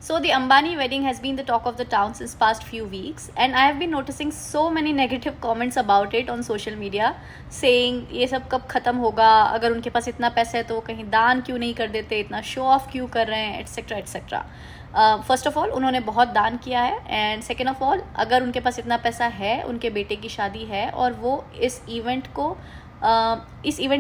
So the Ambani wedding has been the talk of the town since past few weeks, and I have been noticing so many negative comments about it on social media, saying ये सब कब ख़त्म होगा, अगर उनके पास इतना पैसा है तो वो कहीं दान क्यों नहीं कर देते, इतना शो ऑफ क्यों कर रहे हैं, etcetera etcetera. First of all उन्होंने बहुत दान किया है, एंड सेकेंड ऑफ ऑल अगर उनके पास इतना पैसा है, उनके बेटे की शादी है और वो इस इवेंट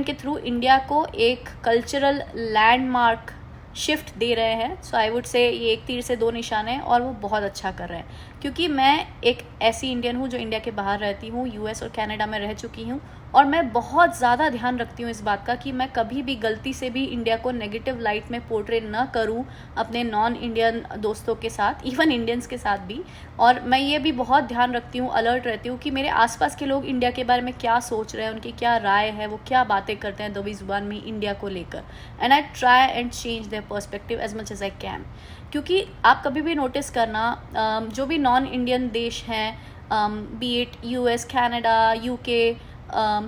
के थ्रू इंडिया को एक कल्चरल लैंडमार्क शिफ्ट दे रहे हैं. सो आई वुड से ये एक तीर से दो निशान है और वो बहुत अच्छा कर रहे हैं. क्योंकि मैं एक ऐसी इंडियन हूँ जो इंडिया के बाहर रहती हूँ, यूएस और कनाडा में रह चुकी हूँ, और मैं बहुत ज़्यादा ध्यान रखती हूँ इस बात का कि मैं कभी भी गलती से भी इंडिया को नेगेटिव लाइट में पोर्ट्रे न करूँ अपने नॉन इंडियन दोस्तों के साथ, इवन इंडियंस के साथ भी. और मैं ये भी बहुत ध्यान रखती हूँ, अलर्ट रहती हूँ कि मेरे आसपास के लोग इंडिया के बारे में क्या सोच रहे हैं, उनकी क्या राय है, वो क्या बातें करते हैं दबी जुबान में इंडिया को लेकर. And I try and change their perspective as much as I can. क्योंकि आप कभी भी नोटिस करना, जो भी नॉन इंडियन देश हैं, B it US, Canada, UK,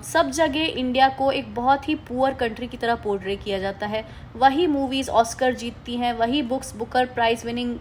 सब जगह इंडिया को एक बहुत ही पुअर कंट्री की तरह पोर्ट्रे किया जाता है. वही मूवीज़ ऑस्कर जीतती हैं, वही books Booker prize winning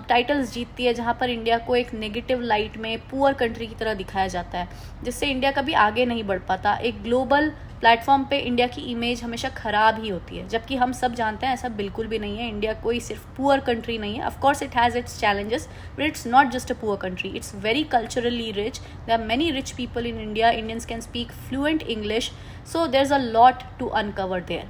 titles जीतती है, जहाँ पर इंडिया को एक नेगेटिव लाइट में पुअर कंट्री की तरह दिखाया जाता है, जिससे इंडिया कभी आगे नहीं बढ़ पाता. एक ग्लोबल प्लेटफॉर्म पे इंडिया की इमेज हमेशा ख़राब ही होती है, जबकि हम सब जानते हैं ऐसा बिल्कुल भी नहीं है. इंडिया कोई सिर्फ पुअर कंट्री नहीं है. Of course it has its challenges, but it's not just a poor country. It's very culturally rich. There are many rich people in India. Indians can speak fluent English, so there is a lot to uncover there.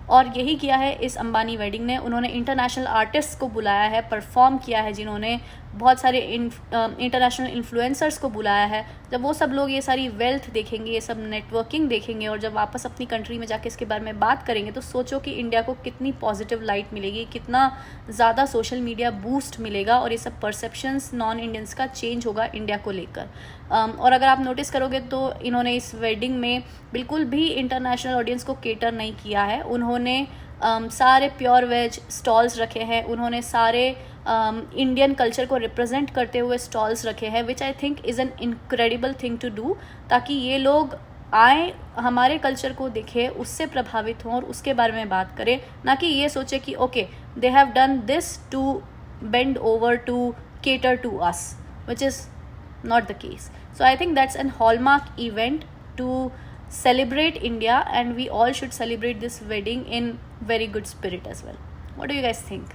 और यही किया है इस Ambani wedding ने. उन्होंने international artist को बुलाया है, परफॉर्म किया है, जिन्होंने बहुत सारे इंटरनेशनल इन्फ्लुएंसर्स को बुलाया है. जब वो सब लोग ये सारी वेल्थ देखेंगे, ये सब नेटवर्किंग देखेंगे, और जब वापस अपनी कंट्री में जाके इसके बारे में बात करेंगे, तो सोचो कि इंडिया को कितनी पॉजिटिव लाइट मिलेगी, कितना ज़्यादा सोशल मीडिया बूस्ट मिलेगा, और ये सब परसेप्शंस नॉन इंडियंस का चेंज होगा इंडिया को लेकर. और अगर आप नोटिस करोगे तो इन्होंने इस वेडिंग में बिल्कुल भी इंटरनेशनल ऑडियंस को केटर नहीं किया है. उन्होंने सारे प्योर वेज स्टॉल्स रखे हैं, उन्होंने सारे इंडियन कल्चर को रिप्रेजेंट करते हुए स्टॉल्स रखे हैं, which I think is an incredible thing to do, ताकि ये लोग आए, हमारे कल्चर को देखें, उससे प्रभावित हों और उसके बारे में बात करें, ना कि ये सोचे कि okay they have done this to bend over to cater to us, which is not the case. So I think that's an hallmark event to celebrate India, and we all should celebrate this wedding in very good spirit as well. What do you guys think?